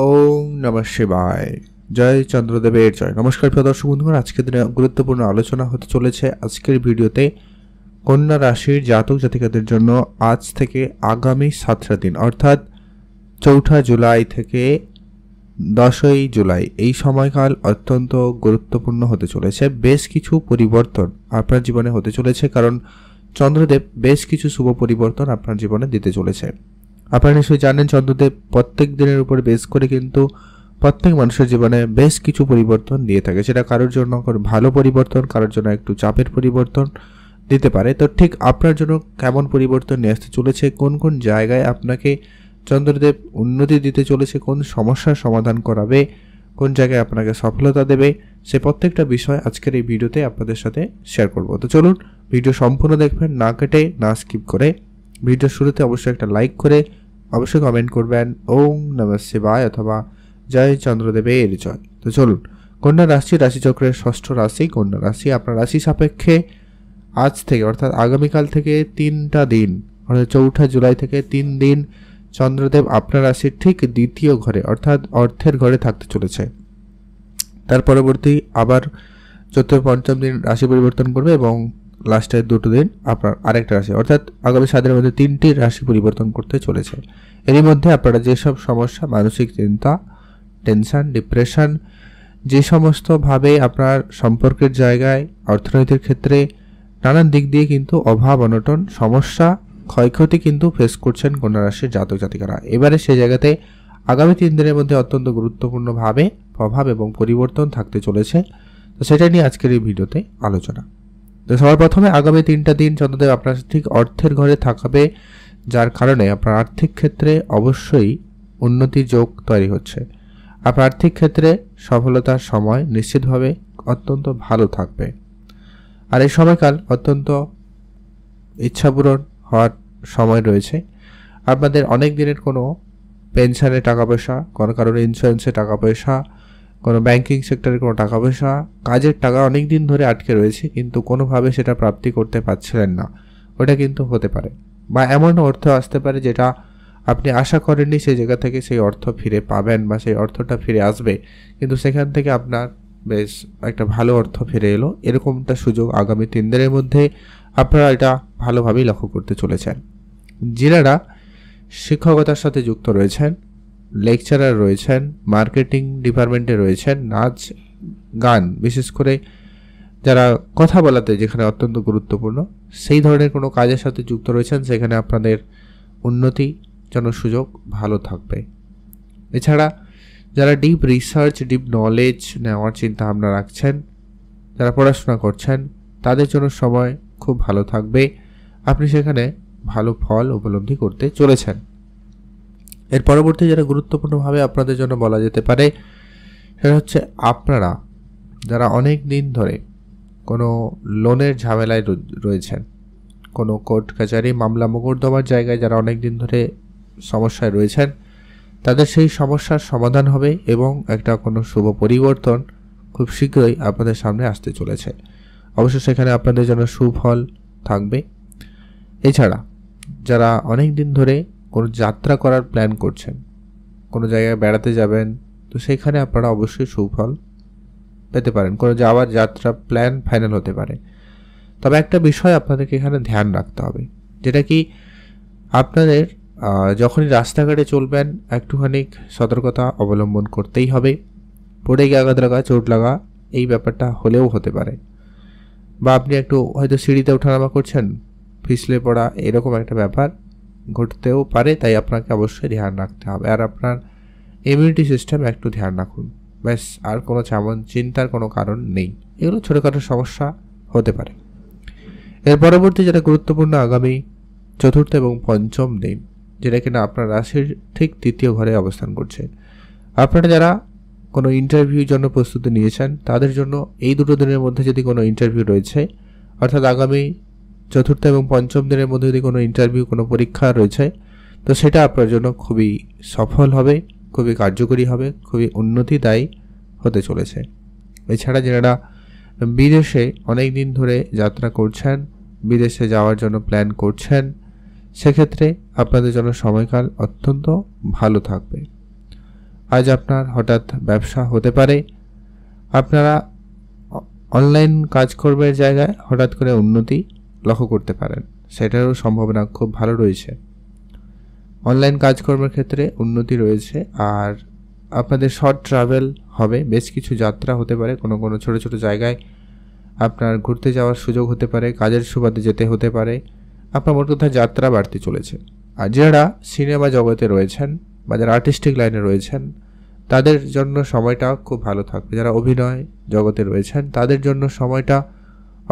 ওম নমঃ শিবায়। জয় চন্দ্রদেবের জয়। নমস্কার প্রিয় দর্শক বন্ধুগণ, আজকের দিনে গুরুত্বপূর্ণ আলোচনা হতে চলেছে আজকের ভিডিওতে কন্যা রাশির জাতক জাতিকাদের জন্য আজ থেকে আগামী 7টা দিন অর্থাৎ 4 জুলাই থেকে 10 জুলাই এই সময়কাল অত্যন্ত গুরুত্বপূর্ণ হতে চলেছে। বেশ কিছু পরিবর্তন আপনার জীবনে হতে চলেছে, কারণ চন্দ্রদেব বেশ কিছু শুভ পরিবর্তন আপনার জীবনে দিতে চলেছে। আপনারা নিশ্চয়ই জানেন চন্দ্রদেব প্রত্যেক দিনের উপর বেশ করে কিন্তু প্রত্যেক মানুষের জীবনে বেশ কিছু পরিবর্তন দিয়ে থাকে। সেটা কারোর জন্য ভালো পরিবর্তন, কারোর জন্য একটু চাপের পরিবর্তন দিতে পারে। তো ঠিক আপনার জন্য কেমন পরিবর্তন নিয়ে আসতে চলেছে, কোন কোন জায়গায় আপনাকে চন্দ্রদেব উন্নতি দিতে চলেছে, কোন সমস্যার সমাধান করাবে, কোন জায়গায় আপনাকে সফলতা দেবে, সে প্রত্যেকটা বিষয় আজকের এই ভিডিওতে আপনাদের সাথে শেয়ার করব। তো চলুন ভিডিও সম্পূর্ণ দেখবেন, না কেটে না স্কিপ করে। ভিডিওর শুরুতে অবশ্যই একটা লাইক করে অবশ্যই কমেন্ট করবেন ওম নমঃ শিবায় অথবা জয় চন্দ্রদেবের জয়। তো চলুন, কন্যা রাশিচক্রের ষষ্ঠ রাশি কন্যা রাশি, আপনার রাশি সাপেক্ষে আজ থেকে অর্থাৎ আগামীকাল থেকে 3টা দিন অর্থাৎ 4 জুলাই থেকে 3 দিন চন্দ্রদেব আপনার রাশির ঠিক দ্বিতীয় ঘরে অর্থাৎ অর্থের ঘরে থাকতে চলেছে। তার পরবর্তী আবার চতুর্থ পঞ্চম দিন রাশি পরিবর্তন করবে এবং লাস্টের 2টো দিন আপনার আরেকটা রাশি অর্থাৎ আগামী 7 দিনের মধ্যে 3টি রাশি পরিবর্তন করতে চলেছে। এরই মধ্যে আপনারা যেসব সমস্যা, মানসিক চিন্তা, টেনশন, ডিপ্রেশন, যে সমস্তভাবে আপনার সম্পর্কের জায়গায়, অর্থনৈতিক ক্ষেত্রে নানান দিক দিয়ে কিন্তু অভাব অনটন, সমস্যা, ক্ষয়ক্ষতি কিন্তু ফেস করছেন কন্যা রাশির জাতক জাতিকারা, এবারে সেই জায়গাতে আগামী 3 দিনের মধ্যে অত্যন্ত গুরুত্বপূর্ণভাবে প্রভাব এবং পরিবর্তন থাকতে চলেছে। তো সেটা নিয়ে আজকের এই ভিডিওতে আলোচনা। তো সবার প্রথমে আগামী 3টা দিন চন্দ্রদেব আপনার ঠিক অর্থের ঘরে থাকবে, যার কারণে আপনার আর্থিক ক্ষেত্রে অবশ্যই উন্নতির যোগ তৈরি হচ্ছে। আপনার আর্থিক ক্ষেত্রে সফলতার সময় নিশ্চিতভাবে অত্যন্ত ভালো থাকবে। আর এই সময়কাল অত্যন্ত ইচ্ছাপূরণ হওয়ার সময় রয়েছে। আপনাদের অনেক দিনের কোনো পেনশনে টাকা পয়সা, কোনো কারণে ইন্স্যুরেন্সে টাকা পয়সা, কোনো ব্যাংকিং সেক্টরে কোনো টাকা পয়সা, কাজের টাকা অনেক দিন ধরে আটকে রয়েছে কিন্তু কোনোভাবে সেটা প্রাপ্তি করতে পারছিলেন না, ওটা কিন্তু হতে পারে। বা এমন অর্থ আসতে পারে যেটা আপনি আশা করেননি, সেই জায়গা থেকে সেই অর্থ ফিরে পাবেন বা সেই অর্থটা ফিরে আসবে, কিন্তু সেখান থেকে আপনার বেশ একটা ভালো অর্থ ফিরে এলো, এরকমটা সুযোগ আগামী 3 দিনের মধ্যে আপনারা এটা ভালোভাবেই লক্ষ্য করতে চলেছেন। যারা শিক্ষকতার সাথে যুক্ত রয়েছেন, লেকচারার রয়েছেন, মার্কেটিং ডিপার্টমেন্টে রয়েছেন, নাচ গান, বিশেষ করে যারা কথা বলাতে যেখানে অত্যন্ত গুরুত্বপূর্ণ সেই ধরনের কোনো কাজের সাথে যুক্ত রয়েছেন, সেখানে আপনাদের উন্নতি যেন সুযোগ ভালো থাকবে। এছাড়া যারা ডিপ রিসার্চ, ডিপ নলেজ নেওয়ার চিন্তা ভাবনা রাখছেন, যারা পড়াশোনা করছেন, তাদের জন্য সময় খুব ভালো থাকবে, আপনি সেখানে ভালো ফল উপলব্ধি করতে চলেছেন। এর পরবর্তী যেটা গুরুত্বপূর্ণভাবে আপনাদের জন্য বলা যেতে পারে সেটা হচ্ছে আপনারা যারা অনেক দিন ধরে কোনো লোনের ঝামেলায় রয়েছেন, কোনো কোর্ট কাছারি, মামলা মোকদ্দমার জায়গায় যারা অনেক দিন ধরে সমস্যায় রয়েছেন, তাদের সেই সমস্যার সমাধান হবে এবং একটা কোনো শুভ পরিবর্তন খুব শীঘ্রই আপনাদের সামনে আসতে চলেছে। অবশ্য সেখানে আপনাদের জন্য সুফল থাকবে। এছাড়া যারা অনেক দিন ধরে কোনো যাত্রা করার প্ল্যান করছেন, কোনো জায়গায় বেড়াতে যাবেন, তো সেখানে আপনারা অবশ্যই সুফল পেতে পারেন, কোনো যাওয়ার যাত্রা প্ল্যান ফাইনাল হতে পারে। তবে একটা বিষয় আপনাদেরকে এখানে ধ্যান রাখতে হবে, যেটা কি আপনাদের যখনই রাস্তাঘাটে চলবেন একটুখানি সতর্কতা অবলম্বন করতেই হবে। পড়ে গিয়ে আঘাত লাগা, চোট লাগা, এই ব্যাপারটা হলেও হতে পারে। বা আপনি একটু হয়তো সিঁড়িতে ওঠানামা করছেন, পিছলে পড়া, এরকম একটা ব্যাপার ঘটতেও পারে, তাই আপনাকে অবশ্যই ধ্যান রাখতে হবে। আর আপনার ইমিউনিটি সিস্টেম একটু ধ্যান রাখুন, ব্যাস, আর কোনো চিন্তার কোনো কারণ নেই। এগুলো ছোটোখাটো সমস্যা হতে পারে। এর পরবর্তী যেটা গুরুত্বপূর্ণ আগামী 4র্থ এবং 5ম দিন, যেটা কিনা আপনার রাশির ঠিক 3য় ঘরে অবস্থান করছে। আপনারা যারা কোনো ইন্টারভিউর জন্য প্রস্তুতি নিয়েছেন, তাদের জন্য এই 2টো দিনের মধ্যে যদি কোনো ইন্টারভিউ রয়েছে, অর্থাৎ আগামী 4র্থ এবং 5ম দিনের মধ্যে যদি কোনো ইন্টারভিউ, কোনো পরীক্ষা রয়েছে, তো সেটা আপনার জন্য খুবই সফল হবে, খুবই কার্যকরী হবে, খুবই উন্নতিদায়ী হতে চলেছে। এছাড়া যারা বিদেশে অনেক দিন ধরে যাত্রা করছেন, বিদেশে যাওয়ার জন্য প্ল্যান করছেন, সেক্ষেত্রে আপনাদের জন্য সময়কাল অত্যন্ত ভালো থাকবে। আজ আপনার হঠাৎ ব্যবসা হতে পারে। আপনারা অনলাইন কাজকর্মের জায়গায় হঠাৎ করে উন্নতি লক্ষ্য করতে পারেন, সেটারও সম্ভাবনা খুব ভালো রয়েছে। অনলাইন কাজকর্মের ক্ষেত্রে উন্নতি রয়েছে। আর আপনাদের শর্ট ট্রাভেল হবে, বেশ কিছু যাত্রা হতে পারে, কোনো কোনো ছোটো ছোটো জায়গায় আপনার ঘুরতে যাওয়ার সুযোগ হতে পারে, কাজের সুবাদে যেতে হতে পারে। আপনার মোট কথা যাত্রা বাড়তে চলেছে। আর যারা সিনেমা জগতে রয়েছেন বা যারা আর্টিস্টিক লাইনে রয়েছেন তাদের জন্য সময়টা খুব ভালো থাকবে। যারা অভিনয় জগতে রয়েছেন তাদের জন্য সময়টা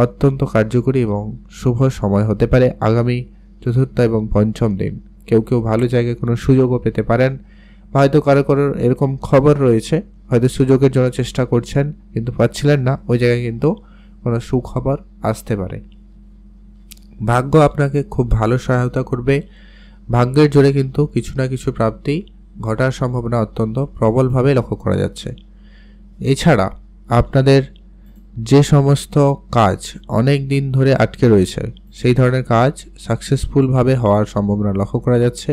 অত্যন্ত কার্যকরী এবং শুভ সময় হতে পারে আগামী চতুর্থ এবং পঞ্চম দিন। কেউ কেউ ভালো জায়গায় কোনো সুযোগও পেতে পারেন, বা হয়তো কারো কারোর এরকম খবর রয়েছে হয়তো সুযোগের জন্য চেষ্টা করছেন কিন্তু পাচ্ছিলেন না, ওই জায়গায় কিন্তু কোনো সুখবর আসতে পারে। ভাগ্য আপনাকে খুব ভালো সহায়তা করবে। ভাগ্যের জোরে কিন্তু কিছু না কিছু প্রাপ্তি ঘটার সম্ভাবনা অত্যন্ত প্রবলভাবে লক্ষ্য করা যাচ্ছে। এছাড়া আপনাদের যে সমস্ত কাজ অনেক দিন ধরে আটকে রয়েছে সেই ধরনের কাজ সাকসেসফুলভাবে হওয়ার সম্ভাবনা লক্ষ্য করা যাচ্ছে,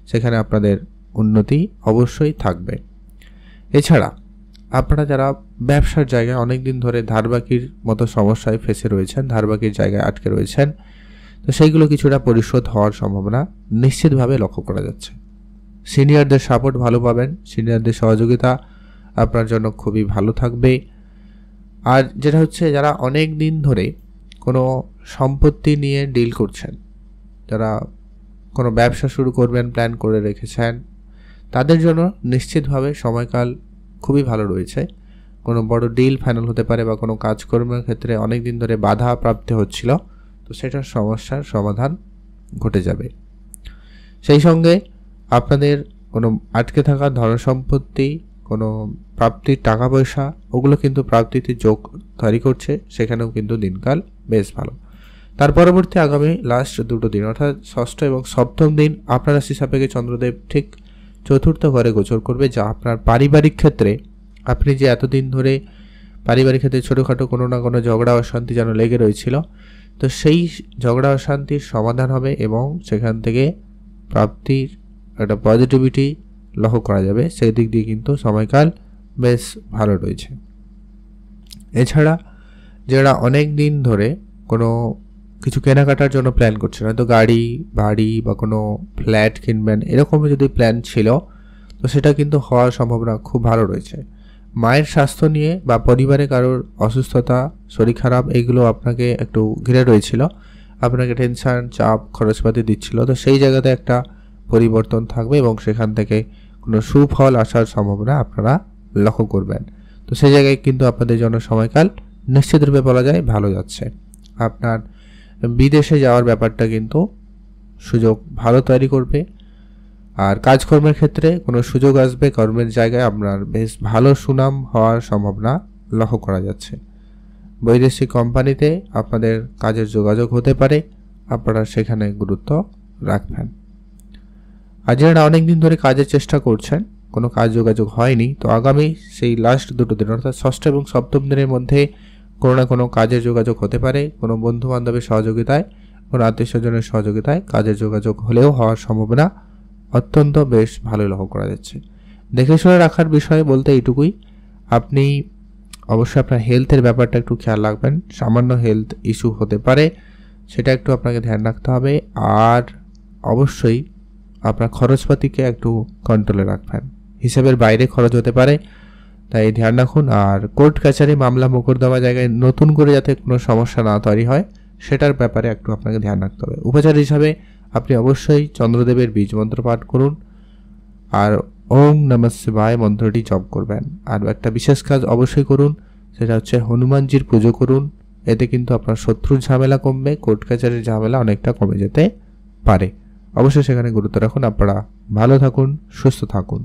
সেখানে আপনাদের উন্নতি অবশ্যই থাকবে। এছাড়া আপনারা যারা ব্যবসার জায়গায় অনেক দিন ধরে ধারবাকির মতো সমস্যায় ফেসে রয়েছেন, ধারবাকির জায়গায় আটকে রয়েছেন, তো সেইগুলো কিছুটা পরিশোধ হওয়ার সম্ভাবনা নিশ্চিতভাবে লক্ষ্য করা যাচ্ছে। সিনিয়রদের সাপোর্ট ভালো পাবেন, সিনিয়রদের সহযোগিতা আপনার জন্য খুবই ভালো থাকবে। আর যেটা হচ্ছে, যারা অনেক দিন ধরে কোনো সম্পত্তি নিয়ে ডিল করছেন, যারা কোনো ব্যবসা শুরু করবেন প্ল্যান করে রেখেছেন, তাদের জন্য নিশ্চিতভাবে সময়কাল খুবই ভালো রয়েছে। কোনো বড় ডিল ফাইনাল হতে পারে বা কোনো কাজকর্মের ক্ষেত্রে অনেক দিন ধরে বাধা প্রাপ্তি হচ্ছিল, তো সেটার সমস্যার সমাধান ঘটে যাবে। সেই সঙ্গে আপনাদের কোনো আটকে থাকা ধনসম্পত্তি, কোনো প্রাপ্তির টাকা পয়সা, ওগুলো কিন্তু প্রাপ্তিতে যোগ তৈরি করছে, সেখানেও কিন্তু দিনকাল বেশ ভালো। তার পরবর্তী আগামী লাস্ট দুটো দিন অর্থাৎ ষষ্ঠ এবং সপ্তম দিন আপনার রাশি সাপেক্ষে চন্দ্রদেব ঠিক চতুর্থ ঘরে গোচর করবে, যা আপনার পারিবারিক ক্ষেত্রে আপনি যে এতদিন ধরে পারিবারিক ক্ষেত্রে ছোটোখাটো কোনো না কোনো ঝগড়া অশান্তি যেন লেগে রয়েছিল, তো সেই ঝগড়া অশান্তির সমাধান হবে এবং সেখান থেকে প্রাপ্তির একটা পজিটিভিটি লক্ষ্য করা যাবে। সেই দিক দিয়ে কিন্তু সময়কাল বেশ ভালো রয়েছে। এছাড়া যারা অনেক দিন ধরে কোনো কিছু কেনাকাটার জন্য প্ল্যান করছেন, হয়তো গাড়ি, বাড়ি বা কোনো ফ্ল্যাট কিনবেন, এরকম যদি প্ল্যান ছিল তো সেটা কিন্তু হওয়ার সম্ভাবনা খুব ভালো রয়েছে। মায়ের স্বাস্থ্য নিয়ে বা পরিবারে কারোর অসুস্থতা, শরীর খারাপ, এইগুলো আপনাকে একটু ঘিরে রয়েছিল, আপনাকে টেনশন, চাপ, খরচপাতি দিচ্ছিল, তো সেই জায়গাতে একটা পরিবর্তন থাকবে এবং সেখান থেকে কোনো সুফল আসার সম্ভাবনা আপনারা লক্ষ্য করবেন। তো সেই জায়গায় কিন্তু আপনাদের জন্য সময়কাল নিশ্চিতরূপে বলা যায় ভালো যাচ্ছে। আপনার বিদেশে যাওয়ার ব্যাপারটা কিন্তু সুযোগ ভালো তৈরি করবে। আর কাজকর্মের ক্ষেত্রে কোনো সুযোগ আসবে, কর্মের জায়গায় আপনার বেশ ভালো সুনাম হওয়ার সম্ভাবনা লক্ষ্য করা যাচ্ছে। বৈদেশিক কোম্পানিতে আপনাদের কাজের যোগাযোগ হতে পারে, আপনারা সেখানে গুরুত্ব রাখবেন। আর যারা অনেক দিন ধরে কাজের চেষ্টা করছেন, কোনো কাজ যোগাযোগ হয়নি, তো আগামী সেই লাস্ট দুটো দিন অর্থাৎ ষষ্ঠ এবং সপ্তম দিনের মধ্যে কোনো না কোনো কাজের যোগাযোগ হতে পারে। কোনো বন্ধু বান্ধবের সহযোগিতায়, কোনো আত্মীয় স্বজনের সহযোগিতায় কাজের যোগাযোগ হলেও হওয়ার সম্ভাবনা অত্যন্ত বেশ ভালো লক্ষ্য করা যাচ্ছে। দেখে শুনে রাখার বিষয় বলতে এইটুকুই, আপনি অবশ্যই আপনার হেলথের ব্যাপারটা একটু খেয়াল রাখবেন। সামান্য হেলথ ইস্যু হতে পারে, সেটা একটু আপনাকে ধ্যান রাখতে হবে। আর অবশ্যই আপনার খরচপাতিকে একটু কন্ট্রোলে রাখবেন, হিসাবের বাইরে খরচ হতে পারে, তাই ধ্যান রাখুন। আর কোর্ট কাছারি, মামলা মোকদ্দমা জায়গায় নতুন করে যাতে কোনো সমস্যা না তৈরি হয় সেটার ব্যাপারে একটু আপনাকে ধ্যান রাখতে হবে। উপচার হিসাবে আপনি অবশ্যই চন্দ্রদেবের বীজ মন্ত্র পাঠ করুন আর ওম নমঃ শিবায় মন্ত্রটি জপ করবেন। আর একটা বিশেষ কাজ অবশ্যই করুন, সেটা হচ্ছে হনুমানজির পুজো করুন। এতে কিন্তু আপনার শত্রুর ঝামেলা কমবে, কোর্ট কাছারির ঝামেলা অনেকটা কমে যেতে পারে। অবশ্যই সেখানে গুরুত্ব রাখুন। আপনারা ভালো থাকুন, সুস্থ থাকুন।